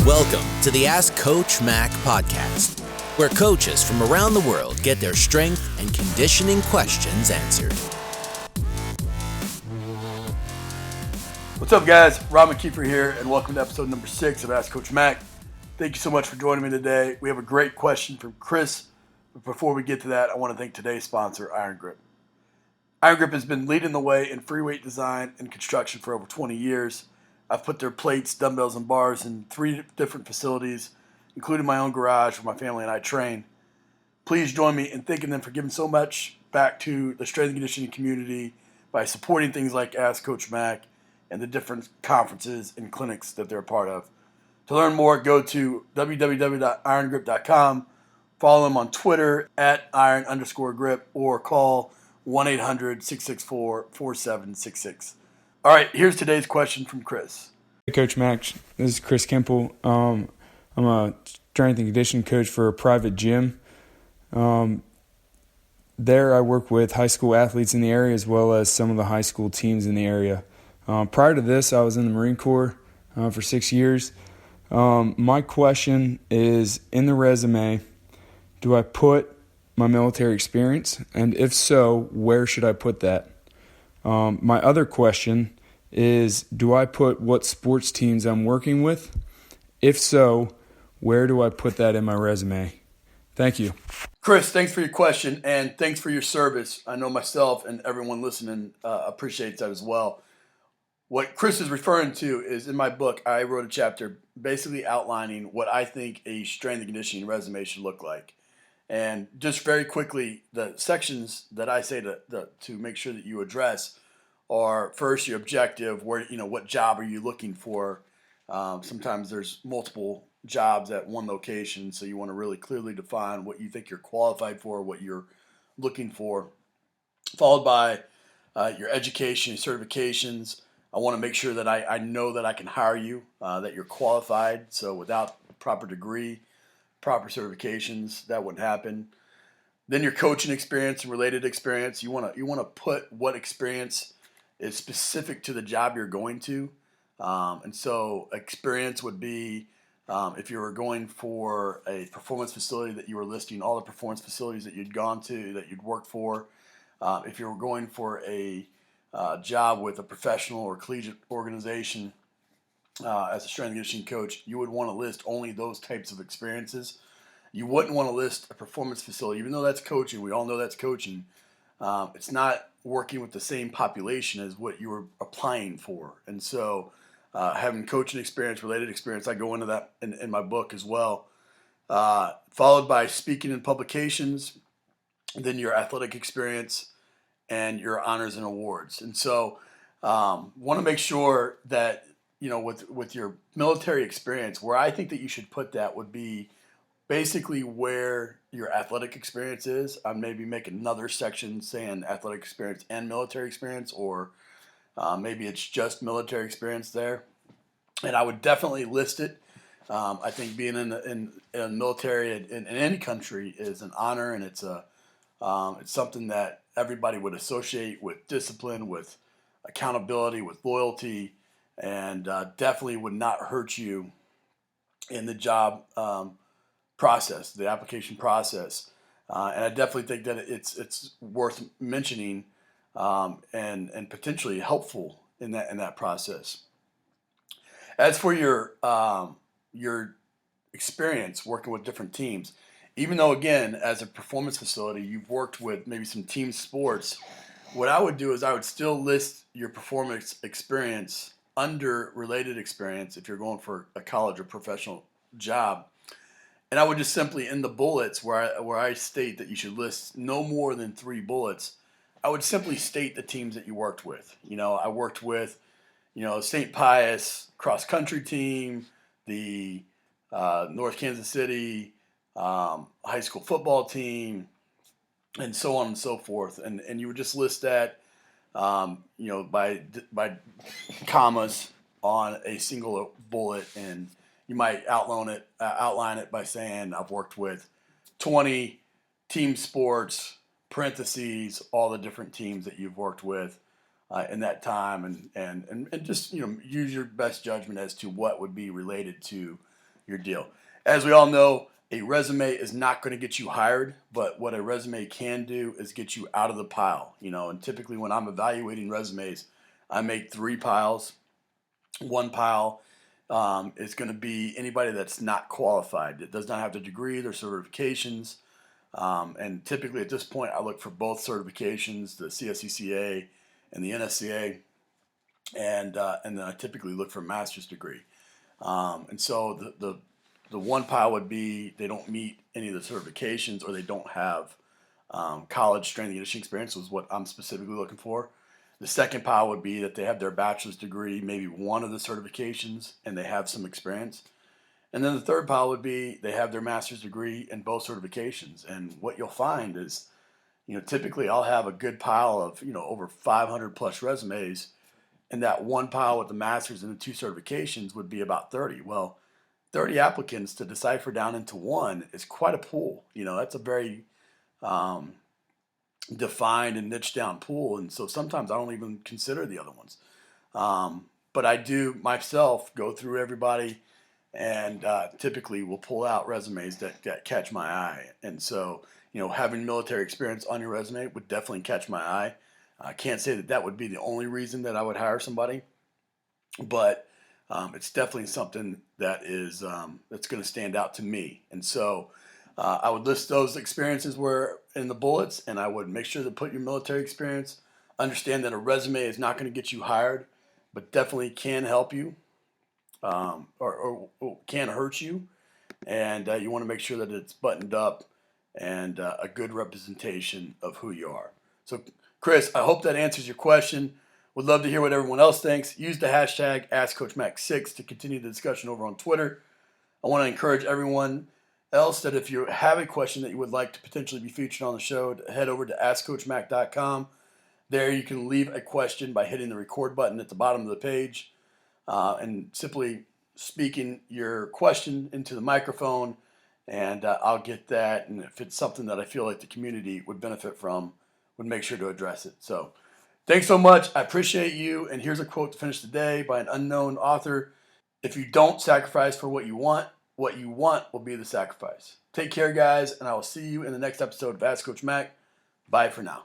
Welcome to the Ask Coach Mac podcast, where coaches from around the world get their strength and conditioning questions answered. What's up, guys? Rob McKeefery here, and welcome to episode number 6 of Ask Coach Mac. Thank you so much for joining me today. We have a great question from Chris. But before we get to that, I want to thank today's sponsor, Iron Grip. Iron Grip has been leading the way in free weight design and construction for over 20 years. I've put their plates, dumbbells, and bars in 3 different facilities, including my own garage where my family and I train. Please join me in thanking them for giving so much back to the strength and conditioning community by supporting things like Ask Coach Mac and the different conferences and clinics that they're a part of. To learn more, go to www.irongrip.com, follow them on Twitter @iron_grip, or call 1-800-664-4766. All right, here's today's question from Chris. Hey, Coach Mac. This is Chris Kemple. I'm a strength and conditioning coach for a private gym. There I work with high school athletes in the area as well as some of the high school teams in the area. Prior to this, I was in the Marine Corps for 6 years. My question is, in the resume, do I put my military experience? And if so, where should I put that? My other question is, do I put what sports teams I'm working with? If so, where do I put that in my resume? Thank you. Chris, thanks for your question, and thanks for your service. I know myself and everyone listening appreciates that as well. What Chris is referring to is, in my book, I wrote a chapter basically outlining what I think a strength and conditioning resume should look like. And just very quickly, the sections that I say to make sure that you address are, first, your objective. Where, what job are you looking for? Sometimes there's multiple jobs at one location, so you want to really clearly define what you think you're qualified for, what you're looking for. Followed by your education, your certifications. I want to make sure that I know that I can hire you, that you're qualified. So without proper degree, proper certifications, that wouldn't happen. Then your coaching experience and related experience. You want to put what experience is specific to the job you're going to. And so experience would be, if you were going for a performance facility, that you were listing all the performance facilities that you'd gone to, that you'd worked for. If you were going for a job with a professional or collegiate organization, as a strength and conditioning coach, you would want to list only those types of experiences. You wouldn't want to list a performance facility, even though that's coaching. We all know that's coaching. It's not working with the same population as what you were applying for. And so having coaching experience, related experience, I go into that in my book as well. Followed by speaking in publications, then your athletic experience, and your honors and awards. And so want to make sure that, with your military experience, where I think that you should put that would be basically where your athletic experience is. I'd maybe make another section saying athletic experience and military experience, or maybe it's just military experience there. And I would definitely list it. I think being in the military in any country is an honor, and it's something that everybody would associate with discipline, with accountability, with loyalty, and definitely would not hurt you in the job process, the application process. And I definitely think that it's worth mentioning and potentially helpful in that process. As for your experience working with different teams, even though, again, as a performance facility, you've worked with maybe some team sports, what I would do is I would still list your performance experience under related experience if you're going for a college or professional job. And I would just simply, in the bullets where I state that you should list no more than 3 bullets, I would simply state the teams that you worked with. I worked with, St. Pius cross country team, the North Kansas City high school football team, and so on and so forth. And you would just list that, by commas on a single bullet, and you might outline it by saying, I've worked with 20 team sports, parentheses, all the different teams that you've worked with in that time, and just use your best judgment as to what would be related to your deal. As we all know, a resume is not going to get you hired, but what a resume can do is get you out of the pile. And typically when I'm evaluating resumes, I make 3 piles. One pile is going to be anybody that's not qualified. It does not have the degree, their certifications. And typically at this point, I look for both certifications, the CSCCA and the NSCA, and then I typically look for a master's degree. And so the one pile would be they don't meet any of the certifications or they don't have college strength and conditioning experience was what I'm specifically looking for. The second pile would be that they have their bachelor's degree, maybe one of the certifications, and they have some experience. And then the third pile would be they have their master's degree and both certifications. And what you'll find is, typically I'll have a good pile of, over 500 plus resumes. And that one pile with the master's and the 2 certifications would be about 30. Well, 30 applicants to decipher down into one is quite a pool. That's a very defined and niche down pool. And so sometimes I don't even consider the other ones. But I do myself go through everybody and typically will pull out resumes that catch my eye. And so, having military experience on your resume would definitely catch my eye. I can't say that would be the only reason that I would hire somebody, but it's definitely something that is that's going to stand out to me. And so I would list those experiences where in the bullets, and I would make sure to put your military experience. Understand that a resume is not going to get you hired, but definitely can help you or can hurt you. And you want to make sure that it's buttoned up and a good representation of who you are. So, Chris, I hope that answers your question. Would love to hear what everyone else thinks. Use the hashtag AskCoachMac6 to continue the discussion over on Twitter. I want to encourage everyone else that if you have a question that you would like to potentially be featured on the show, head over to AskCoachMac.com. There you can leave a question by hitting the record button at the bottom of the page and simply speaking your question into the microphone, and I'll get that. And if it's something that I feel like the community would benefit from, would make sure to address it. So thanks so much. I appreciate you. And here's a quote to finish the day by an unknown author. If you don't sacrifice for what you want will be the sacrifice. Take care, guys, and I will see you in the next episode of Ask Coach Mac. Bye for now.